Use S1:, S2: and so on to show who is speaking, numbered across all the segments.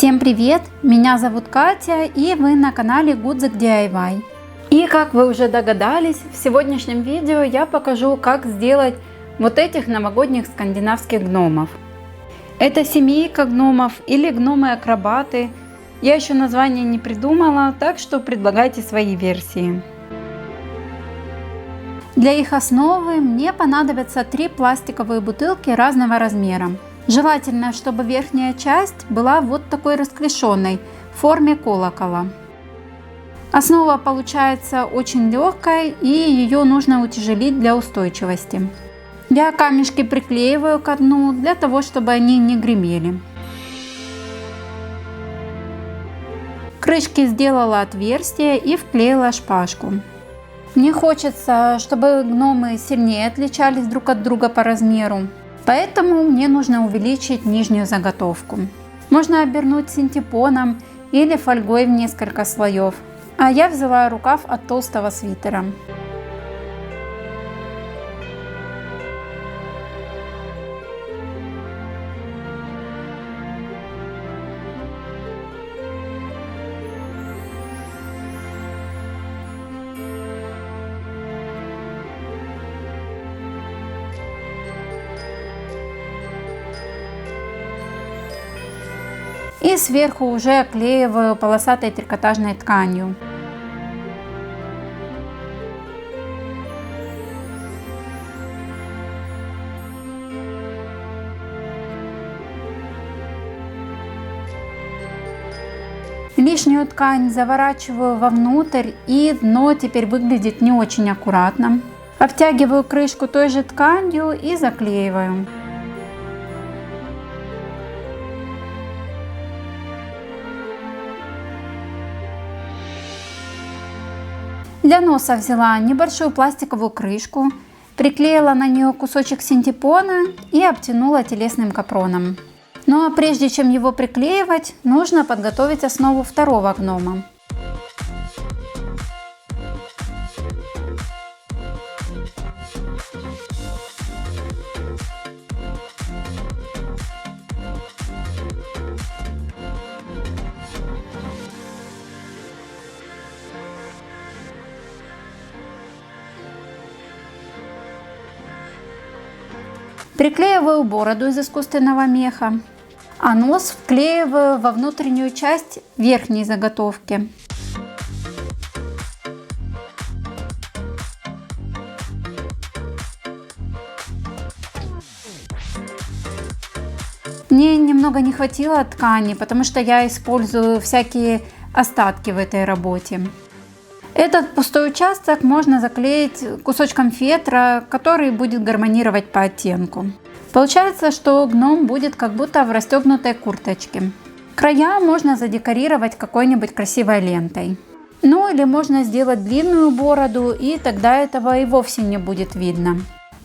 S1: Всем привет! Меня зовут Катя, и вы на канале Гудзик DIY. И как вы уже догадались, в сегодняшнем видео я покажу, как сделать вот этих новогодних скандинавских гномов. Это семейка гномов или гномы-акробаты. Я еще название не придумала, так что предлагайте свои версии. Для их основы мне понадобятся 3 пластиковые бутылки разного размера. Желательно, чтобы верхняя часть была вот такой расклешенной в форме колокола. Основа получается очень легкой, и ее нужно утяжелить для устойчивости. Я камешки приклеиваю ко дну для того, чтобы они не гремели. В крышке сделала отверстие и вклеила шпажку. Мне хочется, чтобы гномы сильнее отличались друг от друга по размеру. Поэтому мне нужно увеличить нижнюю заготовку. Можно обернуть синтепоном или фольгой в несколько слоев. А я взяла рукав от толстого свитера. И сверху уже оклеиваю полосатой трикотажной тканью. Лишнюю ткань заворачиваю вовнутрь, и дно теперь выглядит не очень аккуратно. Обтягиваю крышку той же тканью и заклеиваю. Для носа взяла небольшую пластиковую крышку, приклеила на нее кусочек синтепона и обтянула телесным капроном. Ну а прежде чем его приклеивать, нужно подготовить основу второго гнома. Приклеиваю бороду из искусственного меха, а нос вклеиваю во внутреннюю часть верхней заготовки. Мне немного не хватило ткани, потому что я использую всякие остатки в этой работе. Этот пустой участок можно заклеить кусочком фетра, который будет гармонировать по оттенку. Получается, что гном будет как будто в расстегнутой курточке. Края можно задекорировать какой-нибудь красивой лентой. Ну или можно сделать длинную бороду, и тогда этого и вовсе не будет видно.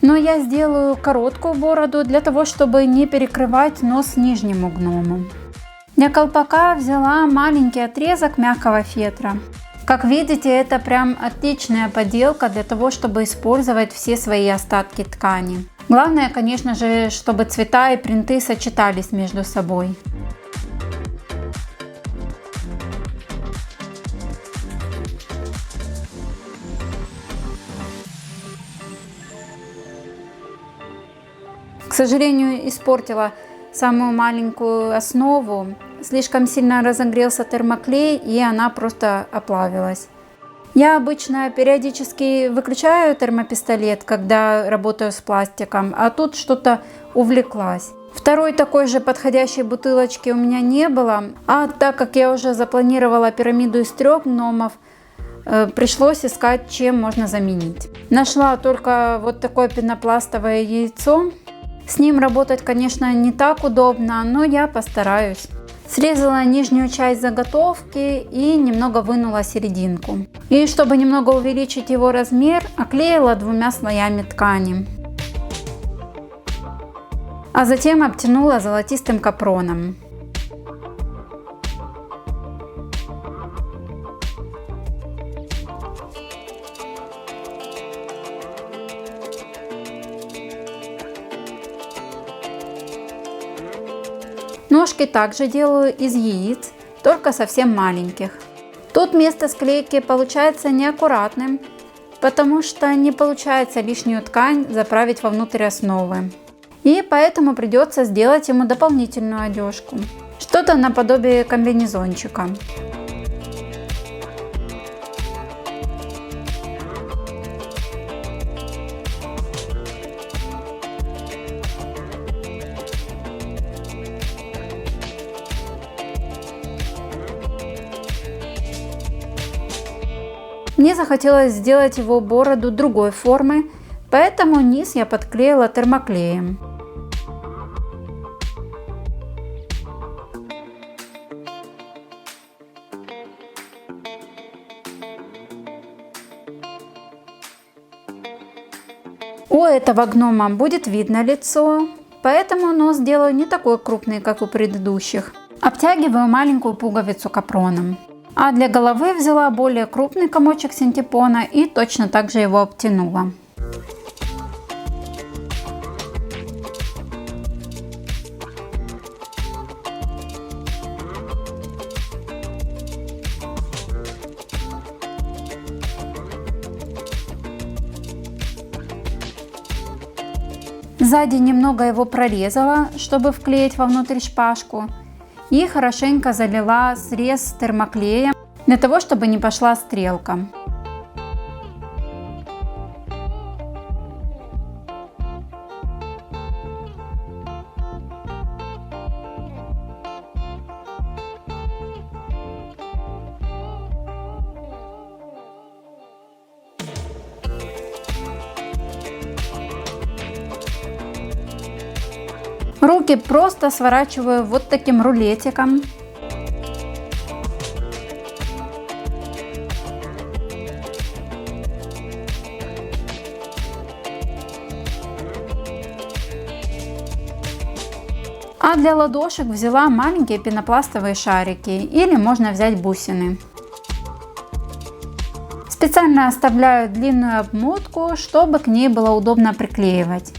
S1: Но я сделаю короткую бороду для того, чтобы не перекрывать нос нижнему гному. Для колпака взяла маленький отрезок мягкого фетра. Как видите, это прям отличная поделка для того, чтобы использовать все свои остатки ткани. Главное, конечно же, чтобы цвета и принты сочетались между собой. К сожалению, испортила самую маленькую основу. Слишком сильно разогрелся термоклей, и она просто оплавилась. Я обычно периодически выключаю термопистолет, когда работаю с пластиком, а тут что-то увлеклась. Второй такой же подходящей бутылочки у меня не было, а так как я уже запланировала пирамиду из 3 гномов, пришлось искать, чем можно заменить. Нашла только вот такое пенопластовое яйцо. С ним работать, конечно, не так удобно, но я постараюсь. Срезала нижнюю часть заготовки и немного вынула серединку. И чтобы немного увеличить его размер, оклеила 2 слоями ткани. А затем обтянула золотистым капроном. Ножки также делаю из яиц, только совсем маленьких. Тут место склейки получается неаккуратным, потому что не получается лишнюю ткань заправить вовнутрь основы. И поэтому придется сделать ему дополнительную одежку. Что-то наподобие комбинезончика. Мне захотелось сделать его бороду другой формы, поэтому низ я подклеила термоклеем. У этого гнома будет видно лицо, поэтому нос делаю не такой крупный, как у предыдущих. Обтягиваю маленькую пуговицу капроном. А для головы взяла более крупный комочек синтепона и точно так же его обтянула. Сзади немного его прорезала, чтобы вклеить вовнутрь шпажку. И хорошенько залила срез термоклеем, для того, чтобы не пошла стрелка. Руки просто сворачиваю вот таким рулетиком. А для ладошек взяла маленькие пенопластовые шарики, или можно взять бусины. Специально оставляю длинную обмотку, чтобы к ней было удобно приклеивать.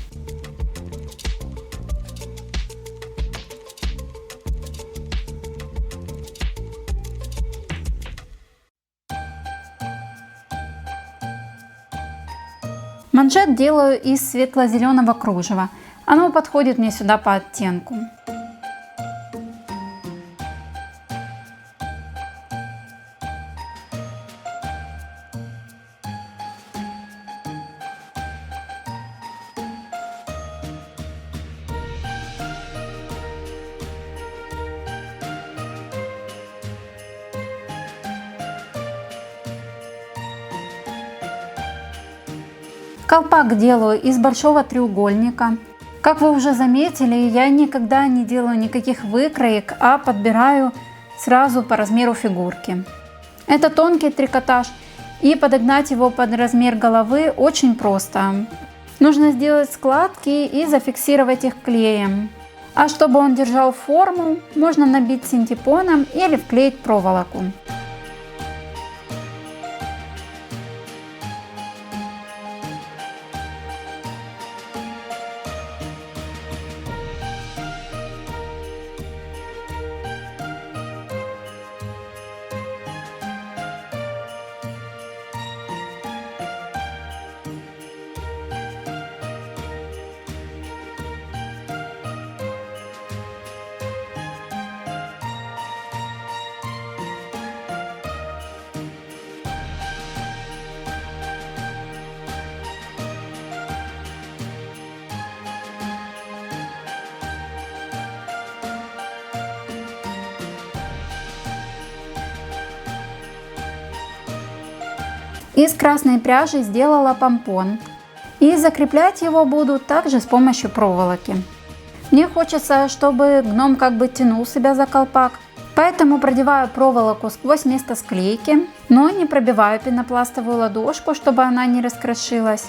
S1: Манжет делаю из светло-зеленого кружева. Оно подходит мне сюда по оттенку. Колпак делаю из большого треугольника. Как вы уже заметили, я никогда не делаю никаких выкроек, а подбираю сразу по размеру фигурки. Это тонкий трикотаж, и подогнать его под размер головы очень просто. Нужно сделать складки и зафиксировать их клеем. А чтобы он держал форму, можно набить синтепоном или вклеить проволоку. Из красной пряжи сделала помпон. И закреплять его буду также с помощью проволоки. Мне хочется, чтобы гном как бы тянул себя за колпак. Поэтому продеваю проволоку сквозь место склейки, но не пробиваю пенопластовую ладошку, чтобы она не раскрошилась.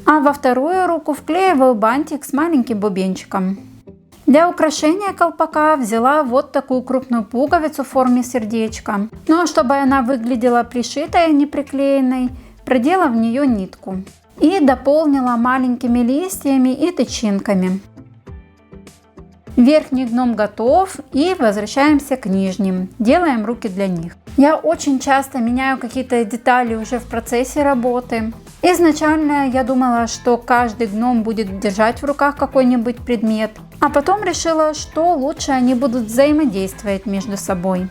S1: А во вторую руку вклеиваю бантик с маленьким бубенчиком. Для украшения колпака взяла вот такую крупную пуговицу в форме сердечка. Ну а чтобы она выглядела пришитой, а не приклеенной, продела в нее нитку. И дополнила маленькими листьями и тычинками. Верхний гном готов, и возвращаемся к нижним. Делаем руки для них. Я очень часто меняю какие-то детали уже в процессе работы. Изначально я думала, что каждый гном будет держать в руках какой-нибудь предмет, а потом решила, что лучше они будут взаимодействовать между собой.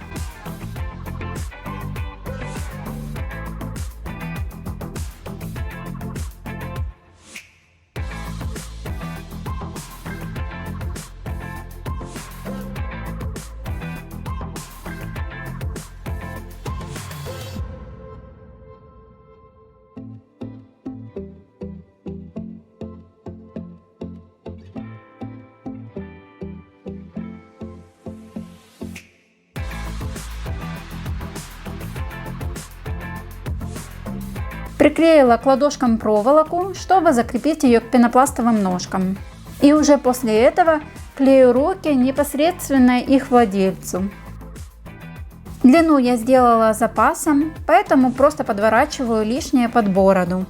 S1: Приклеила к ладошкам проволоку, чтобы закрепить ее к пенопластовым ножкам. И уже после этого клею руки непосредственно их владельцу. Длину я сделала запасом, поэтому просто подворачиваю лишнее под бороду.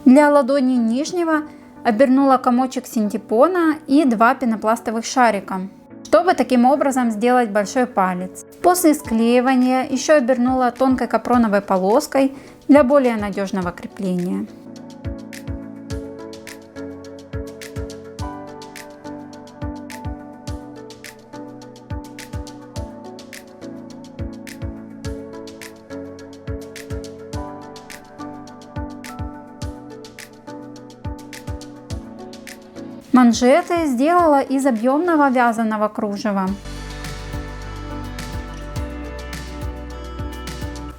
S1: Для ладони нижнего обернула комочек синтепона и 2 пенопластовых шарика, чтобы таким образом сделать большой палец. После склеивания еще обернула тонкой капроновой полоской для более надежного крепления. Манжеты сделала из объемного вязаного кружева.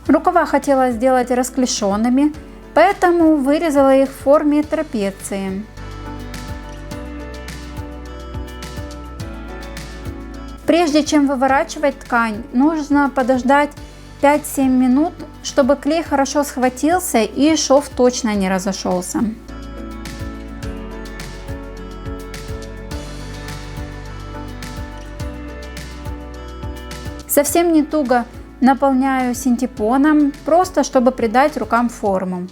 S1: Рукава хотела сделать расклешенными, поэтому вырезала их в форме трапеции. Прежде чем выворачивать ткань, нужно подождать 5-7 минут, чтобы клей хорошо схватился и шов точно не разошелся. Совсем не туго наполняю синтепоном, просто чтобы придать рукам форму.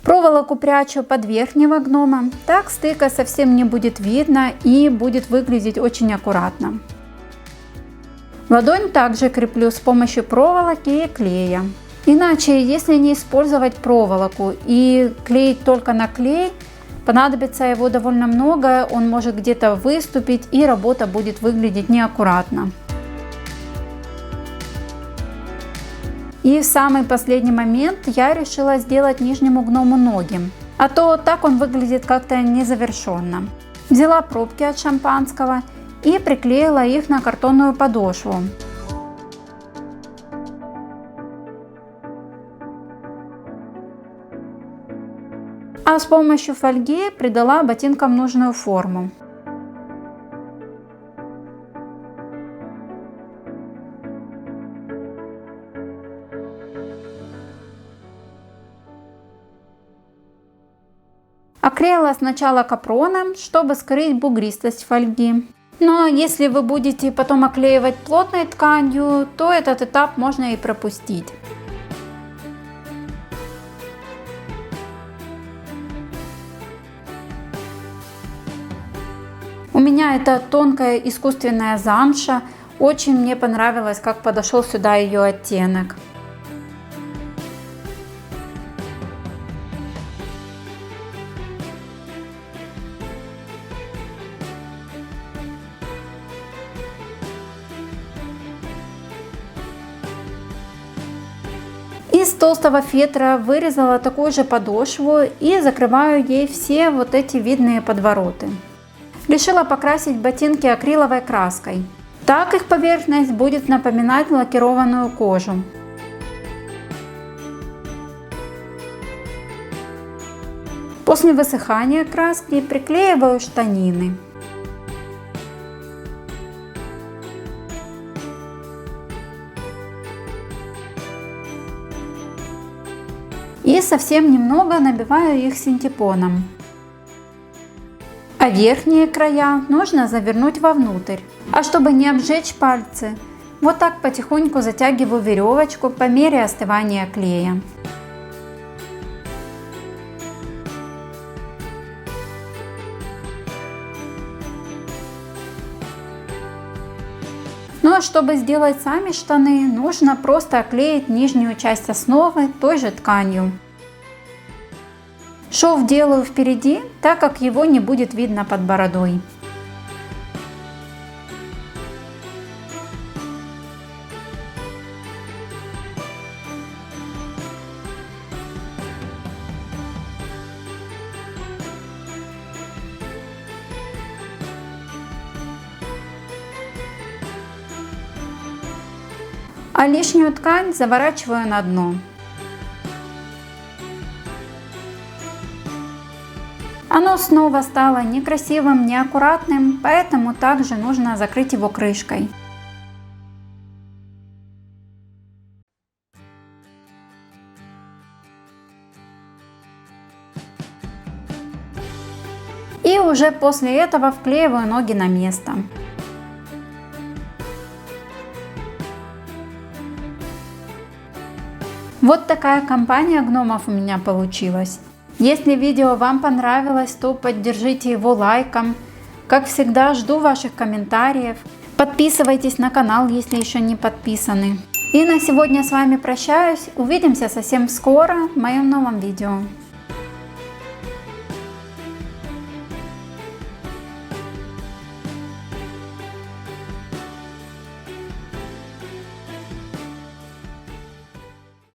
S1: Проволоку прячу под верхнего гнома, так стыка совсем не будет видно и будет выглядеть очень аккуратно. Ладонь также креплю с помощью проволоки и клея. Иначе, если не использовать проволоку и клеить только на клей, понадобится его довольно много, он может где-то выступить и работа будет выглядеть неаккуратно. И в самый последний момент я решила сделать нижнему гному ноги, а то так он выглядит как-то незавершенно. Взяла пробки от шампанского и приклеила их на картонную подошву. А с помощью фольги придала ботинкам нужную форму. Оклеила сначала капроном, чтобы скрыть бугристость фольги. Но если вы будете потом оклеивать плотной тканью, то этот этап можно и пропустить. У меня это тонкая искусственная замша. Очень мне понравилось, как подошел сюда ее оттенок. Из толстого фетра вырезала такую же подошву и закрываю ей все вот эти видные подвороты. Решила покрасить ботинки акриловой краской. Так их поверхность будет напоминать лакированную кожу. После высыхания краски приклеиваю штанины. И совсем немного набиваю их синтепоном. А верхние края нужно завернуть вовнутрь. А чтобы не обжечь пальцы, вот так потихоньку затягиваю веревочку по мере остывания клея. Ну а чтобы сделать сами штаны, нужно просто оклеить нижнюю часть основы той же тканью. Шов делаю впереди, так как его не будет видно под бородой. А лишнюю ткань заворачиваю на дно. Оно снова стало некрасивым, неаккуратным, поэтому также нужно закрыть его крышкой. И уже после этого вклеиваю ноги на место. Вот такая компания гномов у меня получилась. Если видео вам понравилось, то поддержите его лайком. Как всегда, жду ваших комментариев. Подписывайтесь на канал, если еще не подписаны. И на сегодня с вами прощаюсь. Увидимся совсем скоро в моем новом видео.